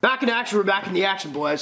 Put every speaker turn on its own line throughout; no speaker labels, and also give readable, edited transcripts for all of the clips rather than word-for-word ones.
Back in action, we're back in the action, boys.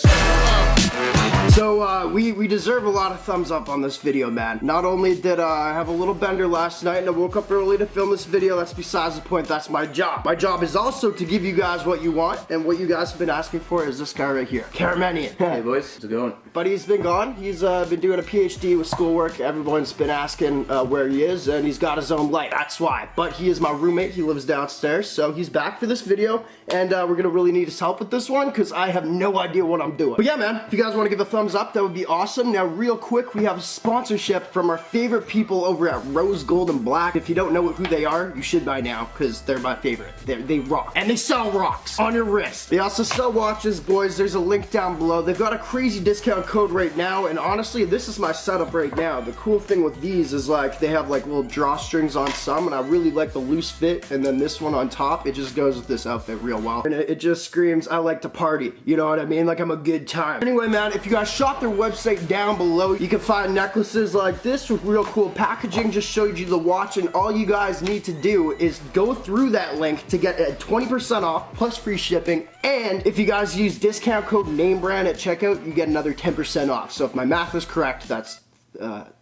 So, we deserve a lot of thumbs up on this video, man. Not only did I have a little bender last night and I woke up early to film this video, that's besides the point, that's my job. My job is also to give you guys what you want, and what you guys have been asking for is this guy right here, Caramanian.
Hey boys, how's it going?
Buddy's been gone. He's been doing a PhD with schoolwork. Everyone's been asking where he is, and he's got his own life. That's why. But he is my roommate. He lives downstairs, so he's back for this video, and we're gonna really need his help with this one because I have no idea what I'm doing. But yeah, man, if you guys want to give a thumbs up, that would be awesome. Now, real quick, we have a sponsorship from our favorite people over at Rose Gold and Black. If you don't know who they are, you should by now because they're my favorite. They rock, and they sell rocks on your wrist. They also sell watches, boys. There's a link down below. They've got a crazy discount code right now, and honestly, this is my setup right now. The cool thing with these is like they have like little drawstrings on some, and I really like the loose fit, and then this one on top, it just goes with this outfit real well, and it just screams I like to party. You know what I mean? Like I'm a good time. Anyway, man, if you guys shop their website down below, you can find necklaces like this with real cool packaging. Just showed you the watch, and all you guys need to do is go through that link to get 20% off plus free shipping. And if you guys use discount code NameBran at checkout, you get another 10% off. So if my math is correct, that's 30%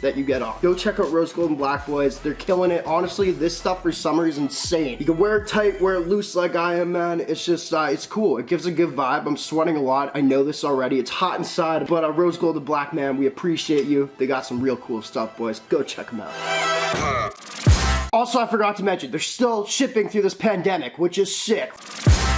that you get off. Go check out Rose Gold and Black, boys. They're killing it. Honestly, this stuff for summer is insane. You can wear it tight, wear it loose like I am, man. It's just, it's cool. It gives a good vibe. I'm sweating a lot. I know this already. It's hot inside, but Rose Gold and Black, man, we appreciate you. They got some real cool stuff, boys. Go check them out. Also, I forgot to mention, they're still shipping through this pandemic, which is sick.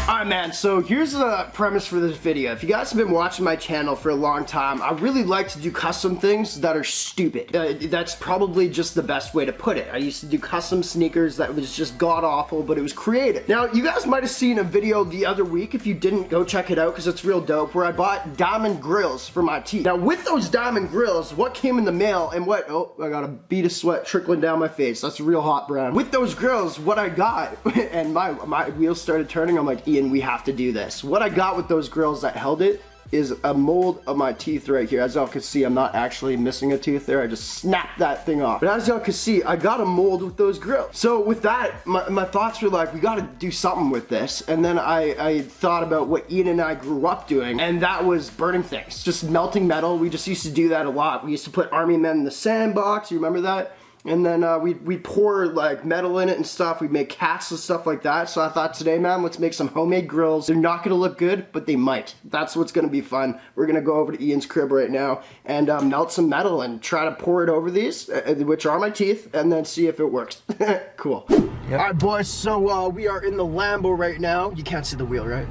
Alright, man, so here's the premise for this video. If you guys have been watching my channel for a long time, I really like to do custom things that are stupid. That's probably just the best way to put it. I used to do custom sneakers that was just god-awful, but it was creative. Now, you guys might have seen a video the other week. If you didn't, go check it out because it's real dope, where I bought diamond grills for my teeth. Now, with those diamond grills, what came in the mail and what... Oh, I got a bead of sweat trickling down my face. That's real hot, Brown. With those grills, what I got, and my wheels started turning, I'm like, Ian, we have to do this. What I got with those grills that held it is a mold of my teeth right here. As y'all can see, I'm not actually missing a tooth there. I just snapped that thing off. But as y'all can see, I got a mold with those grills. So with that, my thoughts were like, we gotta do something with this. And then I thought about what Ian and I grew up doing, and that was burning things. Just melting metal. We just used to do that a lot. We used to put army men in the sandbox. You remember that? And then we'd pour like metal in it and stuff. We'd make casts and stuff like that. So I thought today, man, let's make some homemade grills. They're not gonna look good, but they might. That's what's gonna be fun. We're gonna go over to Ian's crib right now and melt some metal and try to pour it over these, which are my teeth, and then see if it works. Cool. Yep. All right, boys, so we are in the Lambo right now. You can't see the wheel, right?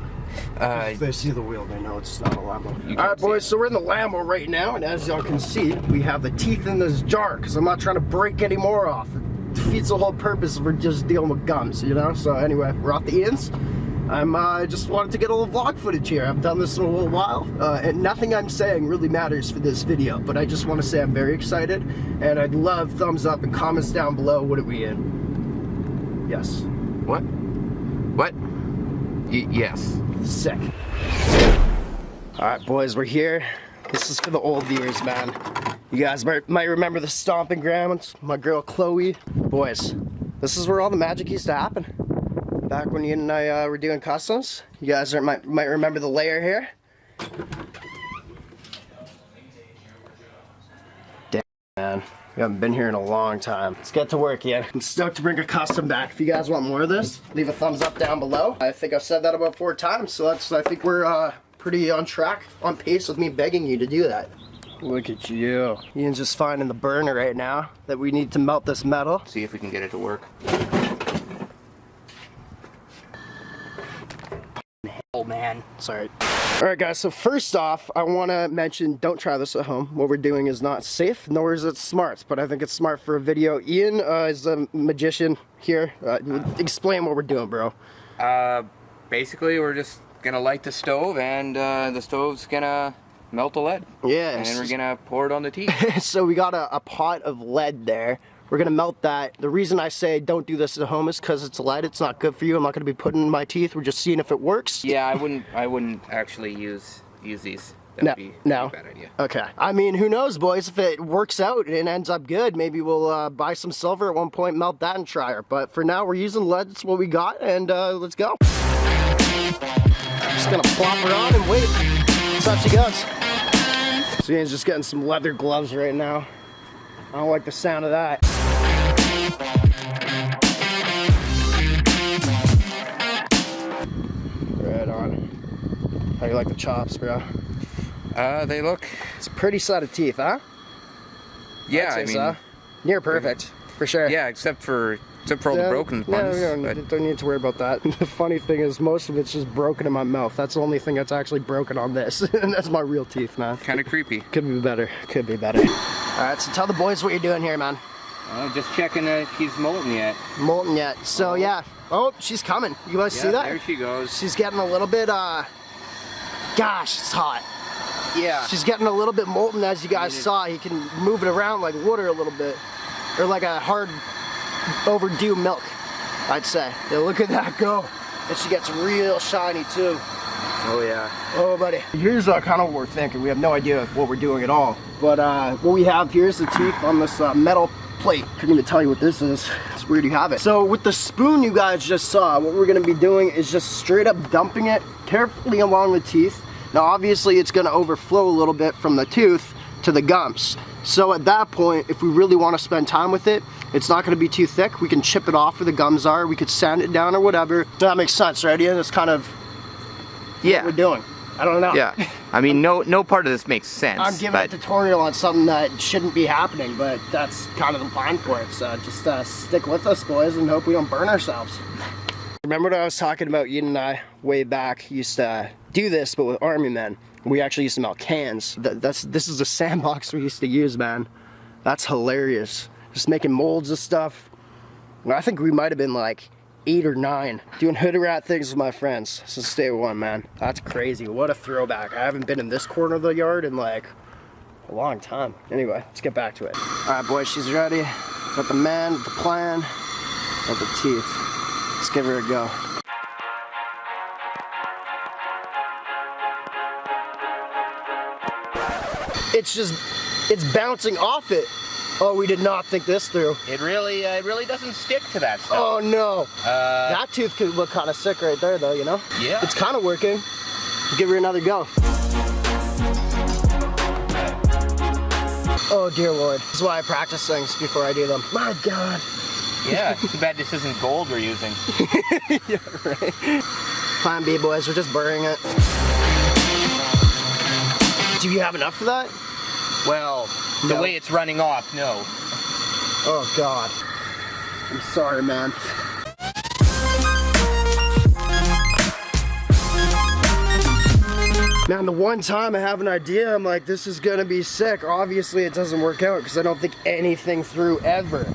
If they see the wheel, they know it's not a Lambo. Alright, boys, so we're in the Lambo right now, and as y'all can see, we have the teeth in this jar, because I'm not trying to break any more off. It defeats the whole purpose if we're just dealing with gums, you know? So anyway, we're off the ends. I just wanted to get a little vlog footage here. I've done this in a little while, and nothing I'm saying really matters for this video, but I just want to say I'm very excited, and I'd love thumbs up and comments down below. What are we in? Yes.
What? What? Yes.
Sick. Alright, boys, we're here. This is for the old years, man. You guys might remember the stomping grounds, my girl Chloe. Boys, this is where all the magic used to happen. Back when Ian and I were doing customs. You guys might remember the layer here. Damn, man. We haven't been here in a long time. Let's get to work, Ian. I'm stoked to bring a custom back. If you guys want more of this, leave a thumbs up down below. I think I've said that about 4 times, so I think we're pretty on track, on pace with me begging you to do that. Look at you. Ian's just finding the burner right now that we need to melt this metal.
See if we can get it to work.
Oh man, sorry. Alright guys, so first off, I want to mention, don't try this at home. What we're doing is not safe, nor is it smart, but I think it's smart for a video. Ian is a magician here. Explain what we're doing, bro.
Basically, we're just gonna light the stove, and the stove's gonna melt the lead.
Yeah.
And then we're gonna pour it on the teeth.
So we got a pot of lead there. We're gonna melt that. The reason I say don't do this at home is because it's lead. It's not good for you. I'm not gonna be putting it in my teeth. We're just seeing if it works.
Yeah, I wouldn't actually use these. That would be a bad idea.
Okay. I mean, who knows, boys? If it works out and it ends up good, maybe we'll buy some silver at one point, melt that and try it. But for now, we're using lead. That's what we got, and let's go. Just gonna plop her on and wait. That's how she goes. So Ian's just getting some leather gloves right now. I don't like the sound of that. Right on. How you like the chops, bro?
They look...
It's a pretty set of teeth, huh?
Yeah, I mean...
So. Near perfect, for sure.
Yeah, except for all the broken ones.
Yeah, don't need to worry about that. The funny thing is, most of it's just broken in my mouth. That's the only thing that's actually broken on this. And that's my real teeth, man.
Kind of creepy.
Could be better. Could be better. Alright, so tell the boys what you're doing here, man.
Just checking if he's molten yet.
Molten yet. So, yeah. Oh, she's coming. You guys see that?
There she goes.
She's getting a little bit, gosh, it's hot.
Yeah.
She's getting a little bit molten, as you guys saw. You can move it around like water a little bit. Or like a hard, overdue milk, I'd say. Yeah, look at that go. And she gets real shiny, too.
Oh, yeah.
Oh, buddy. Here's kind of what we're thinking. We have no idea what we're doing at all. But what we have here is the teeth on this metal plate. Couldn't even tell you what this is. It's weird you have it. So with the spoon you guys just saw, what we're going to be doing is just straight up dumping it carefully along the teeth. Now obviously it's going to overflow a little bit from the tooth to the gums. So at that point, if we really want to spend time with it, it's not going to be too thick. We can chip it off where the gums are. We could sand it down or whatever. So that makes sense, right, Ian? That's kind of what we're doing. I don't know.
Yeah. I mean, no part of this makes sense.
I'm giving a tutorial on something that shouldn't be happening, but that's kind of the plan for it. So just stick with us, boys, and hope we don't burn ourselves. Remember what I was talking about? Ian and I, way back, used to do this, but with army men. We actually used to melt cans. This is a sandbox we used to use, man. That's hilarious. Just making molds of stuff. I think we might have been like 8 or 9 doing hood rat things with my friends since day one, man. That's crazy. What a throwback. I haven't been in this corner of the yard in like a long time. Anyway, let's get back to it. All right, boys, she's ready. Got the man, the plan, got the teeth. Let's give her a go. It's bouncing off it. Oh, we did not think this through.
It really doesn't stick to that stuff.
Oh no. That tooth could look kind of sick right there though, you know?
Yeah.
It's kind of working. Give her another go. Oh dear Lord. This is why I practice things before I do them. My God.
Yeah, too bad this isn't gold we're using.
Yeah, right. Plan B, boys, we're just burying it. Do you have enough for that?
Well, the way it's running off, no.
Oh God. I'm sorry, man. Man, the one time I have an idea, I'm like, this is gonna be sick. Obviously it doesn't work out because I don't think anything through ever.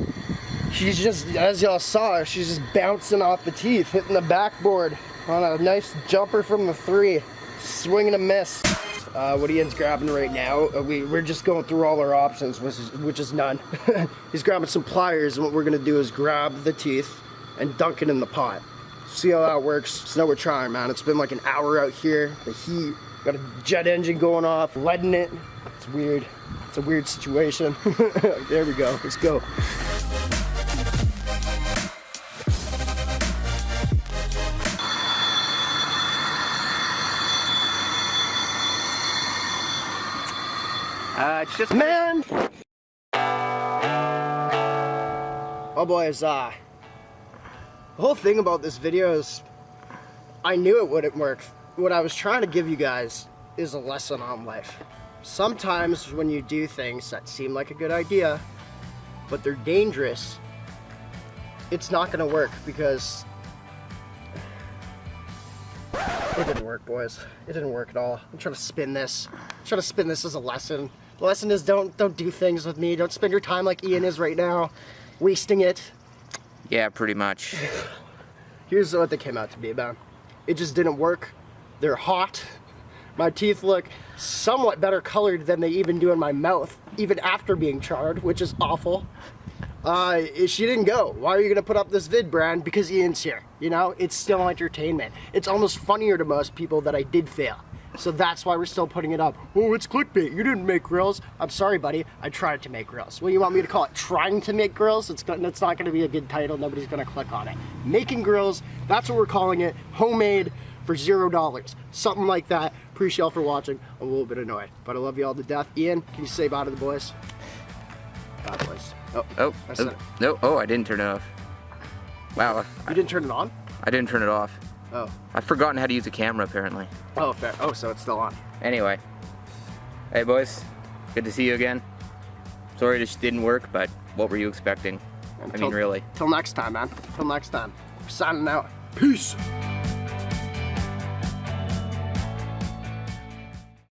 She's just, as y'all saw, she's just bouncing off the teeth, hitting the backboard on a nice jumper from the 3. Swing and a miss. What Ian's grabbing right now, we're just going through all our options, which is none. He's grabbing some pliers, and what we're gonna do is grab the teeth and dunk it in the pot. See how that works. So now we're trying, man. It's been like an hour out here. The heat, got a jet engine going off, lead in it. It's weird. It's a weird situation. There we go. Let's go.
It's just
man. Oh boys, the whole thing about this video is I knew it wouldn't work. What I was trying to give you guys is a lesson on life. Sometimes when you do things that seem like a good idea, but they're dangerous, it's not gonna work because it didn't work, boys. It didn't work at all. I'm trying to spin this. I'm trying to spin this as a lesson. The lesson is don't do things with me. Don't spend your time like Ian is right now, wasting it.
Yeah, pretty much.
Here's what they came out to be about. It just didn't work. They're hot. My teeth look somewhat better colored than they even do in my mouth, even after being charred, which is awful. She didn't go. Why are you gonna put up this vid, Bran? Because Ian's here. You know, it's still entertainment. It's almost funnier to most people that I did fail. So that's why we're still putting it up. Oh, it's clickbait. You didn't make grills. I'm sorry, buddy. I tried to make grills. What, you want me to call it trying to make grills? It's not going to be a good title. Nobody's going to click on it. Making grills, that's what we're calling it. Homemade for $0. Something like that. Appreciate y'all for watching. I'm a little bit annoyed, but I love you all to death. Ian, can you say bye to the boys? Bye, boys.
Oh,
I said it.
no, oh, I didn't turn it off. Wow.
You didn't turn it on?
I didn't turn it off.
Oh.
I've forgotten how to use a camera, apparently.
Oh, fair. Oh, so it's still on.
Anyway. Hey, boys. Good to see you again. Sorry this didn't work, but what were you expecting? I mean, really.
Till next time, man. Till next time. We're signing out. Peace.